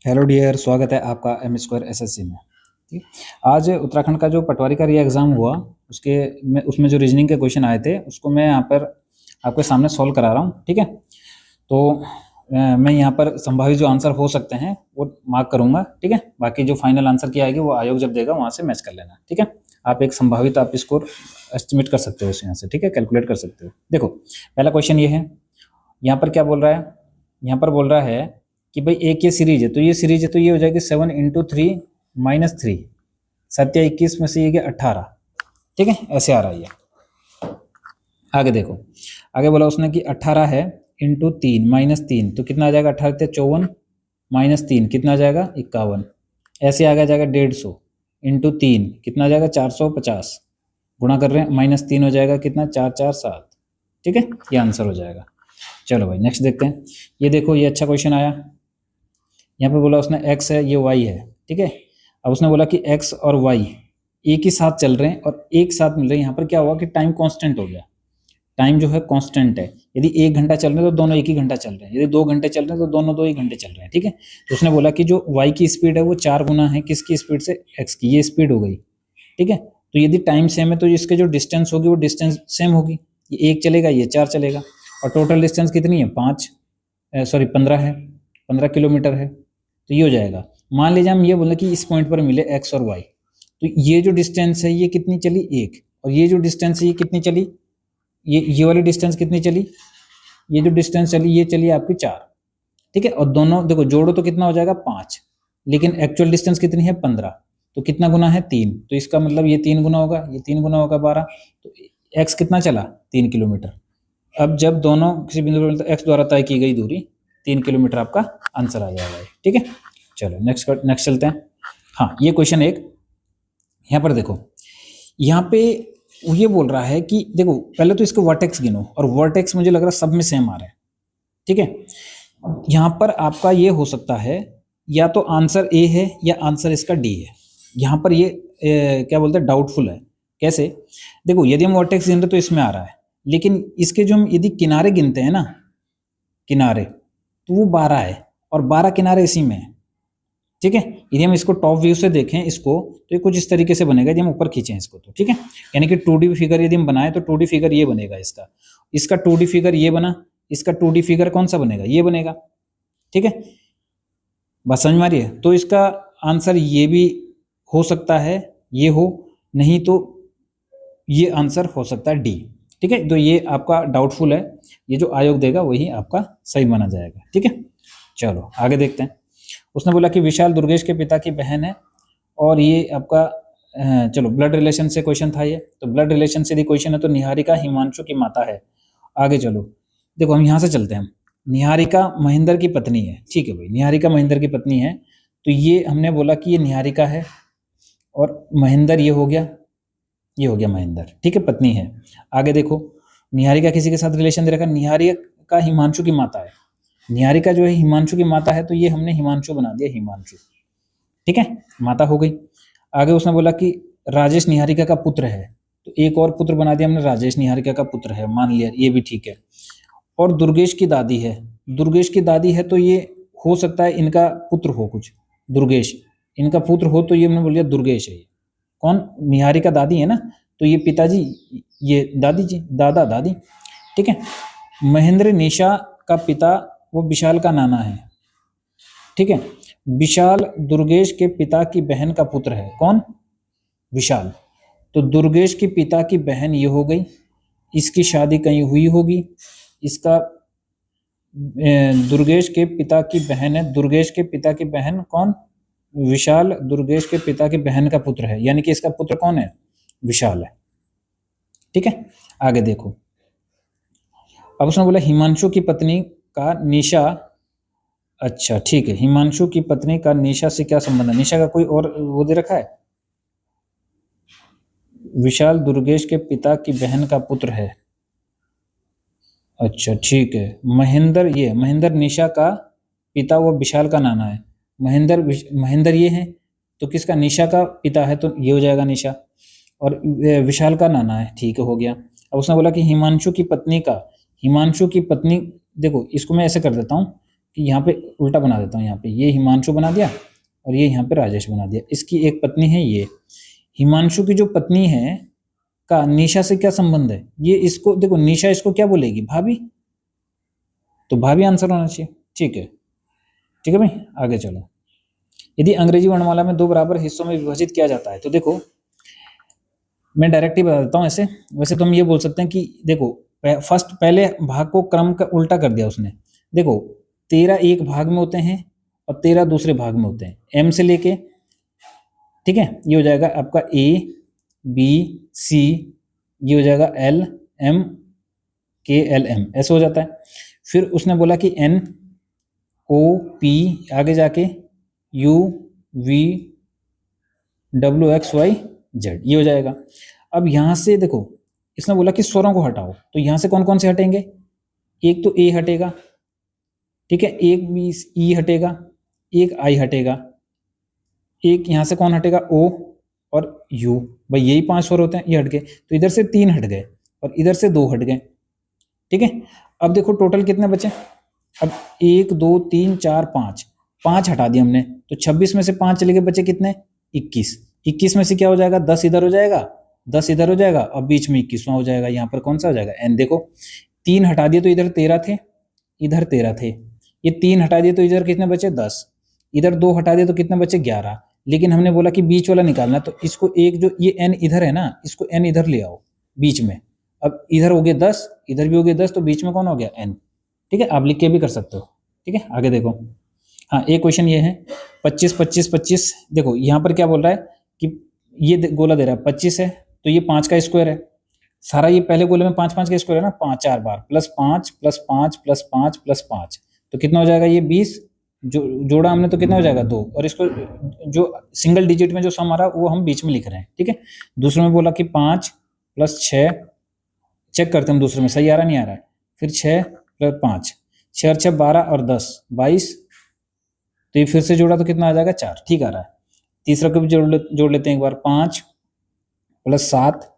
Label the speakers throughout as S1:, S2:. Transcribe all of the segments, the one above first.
S1: Hello dear, स्वागत है आपका एम स्क्वायर एसएससी में। ठीक। आज उत्तराखंड का जो पटवारी का री एग्ज़ाम हुआ उसमें जो रीजनिंग के क्वेश्चन आए थे उसको मैं यहाँ पर आपके सामने सॉल्व करा रहा हूँ। ठीक है, तो मैं यहाँ पर संभावित जो आंसर हो सकते हैं वो मार्क करूँगा। ठीक है, बाकी जो फाइनल आंसर की आएगी वो आयोग जब देगा वहाँ से मैच कर लेना। ठीक है, आप एक संभावित आप स्कोर एस्टिमेट कर सकते हो यहाँ से। ठीक है, कैलकुलेट कर सकते हो। देखो, पहला क्वेश्चन ये है, यहाँ पर क्या बोल रहा है, यहाँ पर बोल रहा है कि भाई एक ये सीरीज है, तो ये सीरीज है तो ये हो जाएगी 7 × 3 - 3, 7 या 21 में से ये गया 18। ठीक है, ऐसे आ रहा है ये। आगे देखो, आगे बोला उसने कि 18 है इंटू 3 - 3, तो कितना आ जाएगा? 18 × 54 - 3 कितना आ जाएगा? 51। ऐसे आगे जाएगा 150 इंटू 3 कितना आ जाएगा? 450। गुणा कर रहे हैं, -3 हो जाएगा कितना? 4 4 7। ठीक है, ये आंसर हो जाएगा। चलो भाई नेक्स्ट देखते हैं। ये देखो, ये अच्छा क्वेश्चन आया। यहाँ पे बोला उसने x है, ये y है। ठीक है, अब उसने बोला कि x और y एक ही साथ चल रहे हैं और एक साथ मिल रहे हैं। यहाँ पर क्या हुआ कि टाइम कांस्टेंट हो गया। टाइम जो है कांस्टेंट है। यदि 1 घंटा चल रहे हैं तो दोनों एक ही घंटा चल रहे हैं, यदि 2 घंटे चल रहे हैं तो दोनों 2 ही घंटे चल रहे हैं। ठीक है, तो उसने बोला कि जो y की स्पीड है वो 4 गुना है किसकी स्पीड से? x की। ये स्पीड हो गई। ठीक है, तो यदि टाइम सेम है तो इसके जो डिस्टेंस होगी वो डिस्टेंस सेम होगी। ये 1 चलेगा, ये 4 चलेगा, और टोटल डिस्टेंस कितनी है? 15 है, 15 किलोमीटर है। तो ये हो जाएगा। मान लीजिए हम ये बोले कि इस पॉइंट पर मिले x और y, तो ये जो डिस्टेंस है ये कितनी चली? 1। और ये जो डिस्टेंस है ये कितनी चली? ये वाली डिस्टेंस कितनी चली? ये जो डिस्टेंस चली ये चली आपकी 4। ठीक है, और दोनों देखो जोड़ो तो कितना हो जाएगा? 5। लेकिन एक्चुअल डिस्टेंस कितनी है? 15। तो कितना गुना है? 3। तो इसका मतलब ये 3 गुना होगा, ये 3 गुना होगा 12। तो x कितना चला? 3 किलोमीटर। अब जब दोनों किसी बिंदु पर मिलते x द्वारा तय की गई दूरी 3 किलोमीटर आपका आंसर आ जाएगा। ठीक है, चलो नेक्स्ट चलते हैं। हाँ, ये क्वेश्चन एक यहाँ पर देखो, यहाँ पे वो ये बोल रहा है कि देखो पहले तो इसके वर्टेक्स गिनो, और वर्टेक्स मुझे लग रहा है सब में सेम आ रहे हैं। ठीक है, यहाँ पर आपका ये हो सकता है या तो आंसर ए है या आंसर इसका डी है। यहाँ पर ये क्या बोलते हैं, डाउटफुल है। कैसे? देखो, यदि हम वर्टेक्स गिन रहे तो इसमें आ रहा है, लेकिन इसके जो हम यदि किनारे गिनते हैं ना, किनारे, तो वो 12 है और 12 किनारे इसी में है। ठीक है, यदि हम इसको टॉप व्यू से देखें इसको, तो ये कुछ इस तरीके से बनेगा यदि हम ऊपर खींचें इसको तो। ठीक है, यानी कि 2D फिगर यदि हम बनाए तो 2D फिगर ये बनेगा इसका 2D फिगर ये बना, इसका 2D फिगर कौन सा बनेगा? ये बनेगा। ठीक है, बात समझ में आ रही है? तो इसका आंसर ये भी हो सकता है, ये हो, नहीं तो ये आंसर हो सकता है डी। ठीक है, तो ये आपका डाउटफुल है, ये जो आयोग देगा वही आपका सही माना जाएगा। ठीक है, चलो आगे देखते हैं। उसने बोला कि विशाल दुर्गेश के पिता की बहन है, और ये आपका चलो ब्लड रिलेशन से क्वेश्चन था ये, तो ब्लड रिलेशन से यदि क्वेश्चन है तो निहारिका हिमांशु की माता है। आगे चलो, देखो हम यहाँ से चलते हैं। निहारिका महेंद्र की पत्नी है। ठीक है भाई, निहारिका महेंद्र की पत्नी है, तो ये हमने बोला कि ये निहारिका है और महेंद्र ये हो गया महेंद्र। ठीक है, पत्नी है। आगे देखो, निहारिका किसी के साथ रिलेशन दे रखा, निहारिका हिमांशु की माता है। निहारिका जो है हिमांशु की माता है, तो ये हमने हिमांशु बना दिया, हिमांशु। ठीक है, माता हो गई। आगे उसने बोला कि राजेश निहारिका का पुत्र है, तो एक और पुत्र बना दिया हमने, राजेश निहारिका का पुत्र है, मान लिया, ये भी ठीक है। और दुर्गेश की दादी है, दुर्गेश की दादी है, तो ये हो सकता है इनका पुत्र हो कुछ, दुर्गेश इनका पुत्र हो, तो ये हमने बोल दिया दुर्गेश है। ये कौन? निहारिका दादी है ना, तो ये पिताजी, ये दादी जी, दादा दादी। ठीक है, महेंद्र निशा का पिता वो विशाल का नाना है। ठीक है, विशाल दुर्गेश के पिता की बहन का पुत्र है। कौन? विशाल। तो दुर्गेश के पिता की बहन ये हो गई, इसकी शादी कहीं हुई होगी, इसका दुर्गेश के पिता की बहन है, दुर्गेश के पिता की बहन कौन? विशाल दुर्गेश के पिता की बहन का पुत्र है, यानी कि इसका पुत्र कौन है? विशाल है। ठीक है, आगे देखो, अब उसने बोला हिमांशु की पत्नी का निशा, अच्छा ठीक है, हिमांशु की पत्नी का निशा से क्या संबंध है? निशा का कोई और वो दे रखा है? विशाल दुर्गेश के पिता की बहन का पुत्र है। अच्छा ठीक है, महेंद्र निशा का पिता वो विशाल का नाना है। महेंद्र ये है, तो किसका? निशा का पिता है, तो ये हो जाएगा निशा, और विशाल का नाना है। ठीक है, हो गया। अब उसने बोला कि हिमांशु की पत्नी, देखो इसको मैं ऐसे कर देता हूँ यहाँ पे उल्टा बना देता हूँ, यहाँ पे ये हिमांशु बना दिया और ये यहाँ पे राजेश बना दिया। इसकी एक पत्नी है ये, हिमांशु की जो पत्नी है का निशा से क्या संबंध है, ये इसको देखो, निशा इसको क्या बोलेगी, भाभी, तो भाभी आंसर होना चाहिए। ठीक है, ठीक है भाई, आगे चलो। यदि अंग्रेजी वर्णमाला में 2 बराबर हिस्सों में विभाजित किया जाता है तो देखो, मैं डायरेक्ट ही बता देता हूँ ऐसे। वैसे तो हम ये बोल सकते हैं कि देखो, फर्स्ट पहले भाग को क्रम का उल्टा कर दिया उसने। देखो 13 एक भाग में होते हैं और 13 दूसरे भाग में होते हैं, एम से लेके, ठीक है, ये हो जाएगा आपका ए बी सी, ये हो जाएगा एल एम के एल एम, ऐसे हो जाता है। फिर उसने बोला कि एन ओ पी, आगे जाके U V W X Y Z, ये हो जाएगा। अब यहाँ से देखो, इसने बोला कि स्वरों को हटाओ, तो यहाँ से कौन कौन से हटेंगे, एक तो ए हटेगा, ठीक है, एक बी ई हटेगा, एक आई हटेगा, एक यहाँ से कौन हटेगा, ओ और यू, भाई यही 5 स्वर होते हैं, ये हट गए, तो इधर से 3 हट गए और इधर से 2 हट गए, ठीक है। अब देखो टोटल कितने बचे, अब 1 2 3 4 5, 5 हटा दिए हमने, तो 26 में से 5 चले गए, बचे कितने, 21। 21 में से क्या हो जाएगा, 10 इधर हो जाएगा, 10 इधर हो जाएगा, और बीच में 21वां हो जाएगा, यहाँ पर कौन सा हो जाएगा, एन। देखो 3 हटा दिए तो इधर 13 थे, इधर 13 थे, ये 3 हटा दिए तो इधर कितने बचे, 10, इधर 2 हटा दिए तो कितने बचे, 11। लेकिन हमने बोला कि बीच वाला निकालना, तो इसको एक जो ये एन इधर है ना, इसको एन इधर ले आओ बीच में। अब इधर हो गए 10, इधर भी हो गए 10, तो बीच में कौन हो गया, एन, ठीक है। आप लिख के भी कर सकते हो, ठीक है। आगे देखो, हाँ एक क्वेश्चन ये है, 25 25 25, देखो यहाँ पर क्या बोल रहा है कि ये गोला दे रहा है 25 है, तो ये 5 का स्क्वायर है सारा, ये पहले गोले में 5 5 का स्क्वायर है ना, 5 4 बार, +5 +5 +5 +5, तो कितना हो जाएगा, ये 20, जो जोड़ा हमने तो कितना हो जाएगा, 2, और इसको जो सिंगल डिजिट में जो सम आ रहा है वो हम बीच में लिख रहे हैं, ठीक है। दूसरे में बोला कि 5 + 6, चेक करते हैं हम दूसरे में सही आ रहा नहीं आ रहा है, फिर 6 + 5, 6 और 6 12 और 10 22, तो ये फिर से जोड़ा तो कितना आ जाएगा, 4, ठीक आ रहा है। तीसरा को भी जोड़ लेते हैं एक बार, 5 + 7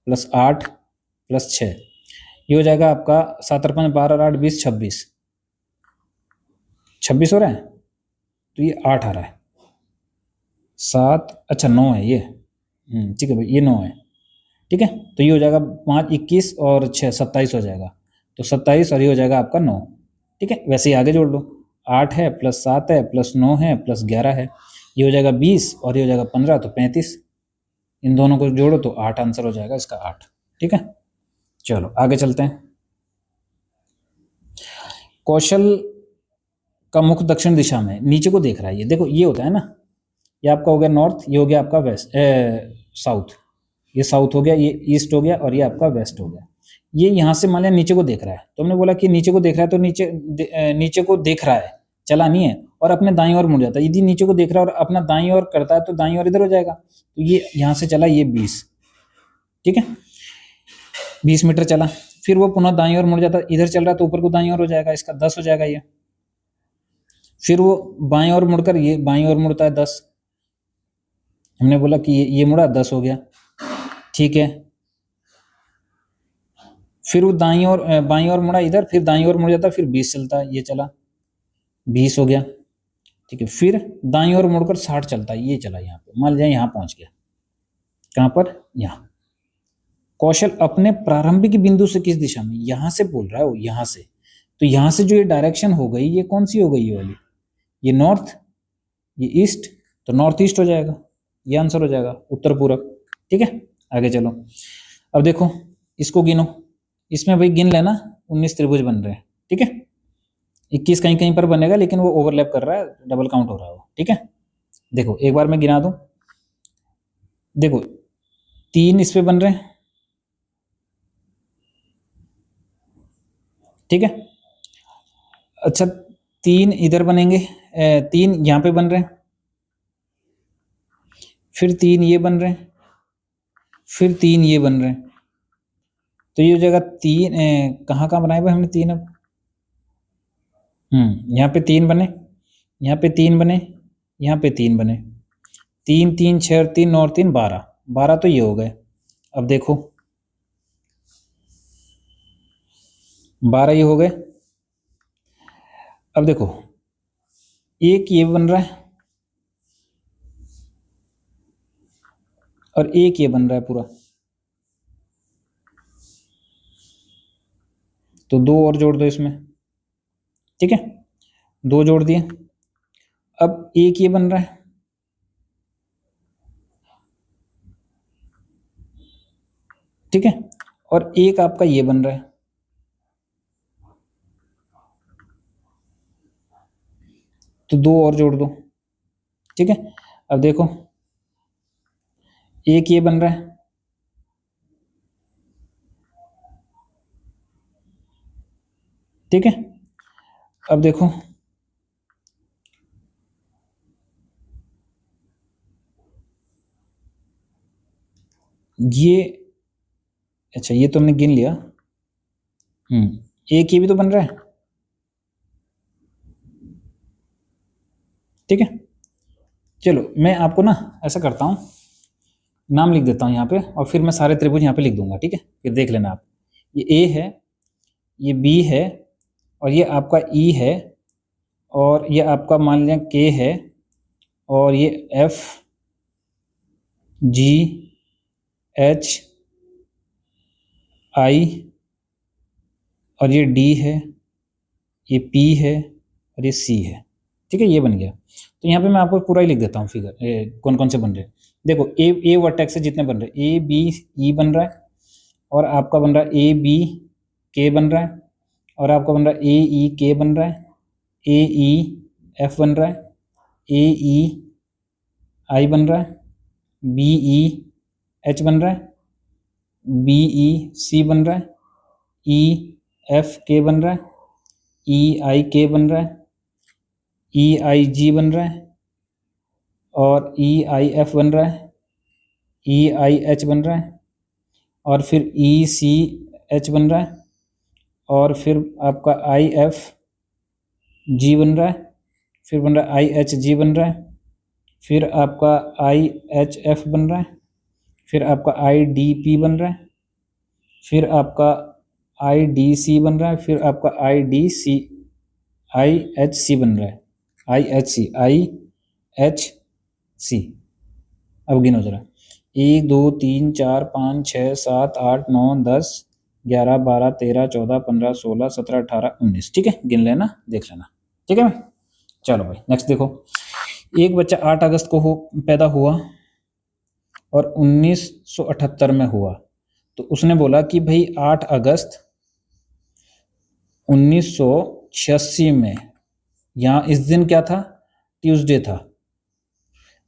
S1: + 8 + 6, ये हो जाएगा आपका 7 और 5 12 और 8 20 26, 26 हो रहा है, तो ये 8 आ रहा है, 7 अच्छा 9 है ये, ठीक है भाई, ये 9 है, ठीक है। तो ये हो जाएगा 5 21 और 6 27 हो जाएगा, तो 27 और ये हो जाएगा आपका 9, ठीक है। वैसे ही आगे जोड़ लो, 8 है +7 है +9 है +11 है, ये हो जाएगा 20 और ये हो जाएगा 15, तो 35, इन दोनों को जोड़ो तो 8 आंसर हो जाएगा इसका, 8, ठीक है। चलो आगे चलते हैं। कौशल का मुख दक्षिण दिशा में नीचे को देख रहा है, ये देखो ये होता है ना, ये आपका हो गया नॉर्थ, ये हो गया आपका वेस्ट साउथ, ये साउथ हो गया, ये ईस्ट हो गया और ये आपका वेस्ट हो गया। ये यहाँ से मान लिया नीचे को देख रहा है, तो हमने बोला कि नीचे को देख रहा है तो नीचे को देख रहा है, चला नहीं है, और अपने दाईं ओर मुड़ जाता है। यदि नीचे को देख रहा है और अपना दाईं ओर करता है तो दाईं ओर इधर हो जाएगा, तो ये यहाँ से चला, ये 20, ठीक है, 20 मीटर चला, फिर वो पुनः दाईं ओर मुड़ जाता है, इधर चल रहा है तो ऊपर को दाईं ओर हो जाएगा, इसका 10 हो जाएगा ये। फिर वो बाईं ओर मुड़कर ये बाईं ओर मुड़ता है 10, हमने बोला कि ये मुड़ा 10 हो गया, ठीक है। फिर वो दाईं ओर बाईं ओर मुड़ा इधर, फिर दाईं ओर मुड़ जाता है, फिर 20 चलता है, ये चला 20 हो गया, ठीक है। फिर दाईं ओर मुड़कर 60 चलता है, ये चला यहाँ पे, मान लिया यहाँ पहुंच गया, कहाँ पर, यहाँ। कौशल अपने प्रारंभिक बिंदु से किस दिशा में, यहाँ से बोल रहा है वो, यहाँ से, तो यहाँ से जो ये डायरेक्शन हो गई, ये कौन सी हो गई, ये वाली, ये नॉर्थ, ये ईस्ट, तो नॉर्थ ईस्ट हो जाएगा, ये आंसर हो जाएगा, उत्तर पूरब, ठीक है। आगे चलो, अब देखो इसको गिनो, इसमें भाई गिन लेना, 19 त्रिभुज बन रहे हैं, ठीक है। 21 कहीं कहीं पर बनेगा, लेकिन वो ओवरलैप कर रहा है, डबल काउंट हो रहा है वो, ठीक है। देखो एक बार मैं गिना दूं, देखो 3 इस पे बन रहे हैं, ठीक है। अच्छा 3 इधर बनेंगे, 3 यहाँ पे बन रहे हैं, फिर 3 ये बन रहे हैं, फिर 3 ये बन रहे हैं, तो ये हो जाएगा 3, कहाँ कहाँ बनाए हुए हमने 3, अब यहाँ पे 3 बने, यहाँ पे 3 बने, यहाँ पे 3 बने, 3 3 6 और 3 9 और 3 12, 12 तो ये हो गए। अब देखो 12 ये हो गए, अब देखो एक ये बन रहा है और एक ये बन रहा है पूरा, तो 2 और जोड़ दो इसमें, ठीक है, 2 जोड़ दिए। अब एक ये बन रहा है, ठीक है, और एक आपका ये बन रहा है, तो 2 और जोड़ दो, ठीक है। अब देखो एक ये बन रहा है, ठीक है। अब देखो ये, अच्छा ये तो हमने गिन लिया, एक ये भी तो बन रहा है, ठीक है। चलो मैं आपको ना ऐसा करता हूँ, नाम लिख देता हूँ यहाँ पे और फिर मैं सारे त्रिभुज यहाँ पे लिख दूंगा, ठीक है, फिर देख लेना आप। ये ए है, ये बी है, और ये आपका ई है, और ये आपका मान लिया के है, और ये एफ जी एच आई, और ये डी है, ये पी है, और ये सी है, ठीक है, ये बन गया। तो यहाँ पे मैं आपको पूरा ही लिख देता हूँ फिगर, कौन कौन से बन रहे हैं। देखो ए वर्टेक्स से जितने बन रहे हैं, ए बी ई बन रहा है, और आपका बन रहा है ए बी के बन रहा है, और आपका बन रहा है ए ई के बन रहा है, ए ई एफ बन रहा है, ए ई आई बन रहा है, बी ई एच बन रहा है, बी ई सी बन रहा है, ई एफ के बन रहा है, ई आई के बन रहा है, ई आई जी बन रहा है, और ई आई एफ बन रहा है, ई आई एच बन रहा है, और फिर ई सी एच बन रहा है, और फिर आपका आई एफ जी बन रहा है, फिर बन रहा है आई एच जी बन रहा है, फिर आपका आई एच एफ बन रहा है, फिर आपका आई डी पी बन रहा है, फिर आपका आई डी सी बन रहा है, फिर आपका I D C I H C बन रहा है, आई एच सी। अब गिनो जरा, 1 2 3 4 5 6 7 8 9 10 11 12 13 14 15 16 17 18 19, ठीक है, गिन लेना, देख लेना, ठीक है भाई। चलो भाई नेक्स्ट देखो, एक बच्चा 8 अगस्त को पैदा हुआ और 1978 में हुआ, तो उसने बोला कि भाई 8 अगस्त 1986 में यहाँ इस दिन क्या था, ट्यूसडे था,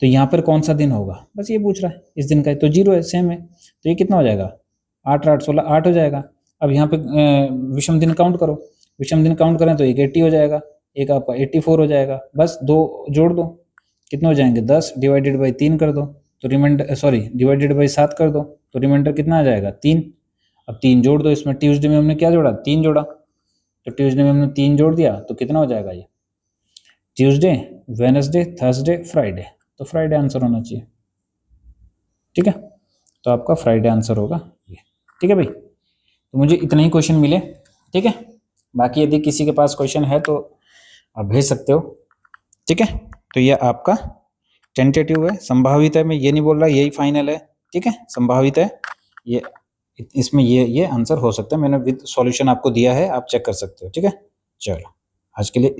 S1: तो यहाँ पर कौन सा दिन होगा, बस ये पूछ रहा है, इस दिन का तो 0 है, सेम है, तो ये कितना हो जाएगा, 8 8 16 8 हो जाएगा। अब यहाँ पे विषम दिन काउंट करो, विषम दिन काउंट करें तो एक 80 हो जाएगा, एक आपका 84 हो जाएगा, बस 2 जोड़ दो, कितने हो जाएंगे, 10 डिवाइडेड बाई 3 कर दो, तो रिमाइंडर सॉरी डिवाइडेड बाई 7 कर दो, तो रिमाइंडर कितना आ जाएगा, 3। अब 3 जोड़ दो इसमें, ट्यूसडे में हमने क्या जोड़ा, 3 जोड़ा, तो ट्यूसडे में हमने 3 जोड़ दिया, तो कितना हो जाएगा ये, ट्यूसडे वेडनेसडे थर्सडे फ्राइडे, तो फ्राइडे आंसर होना चाहिए, ठीक है, तो आपका फ्राइडे आंसर होगा ये, ठीक है भाई। तो मुझे इतने ही क्वेश्चन मिले, ठीक है, बाकी यदि किसी के पास क्वेश्चन है तो आप भेज सकते हो, ठीक है। तो ये आपका टेंटेटिव है, संभावित है, मैं ये नहीं बोल रहा यही फाइनल है, ठीक है, संभावित है, ये इसमें ये आंसर हो सकता है, मैंने विद सॉल्यूशन आपको दिया है, आप चेक कर सकते हो, ठीक है। चलो आज के लिए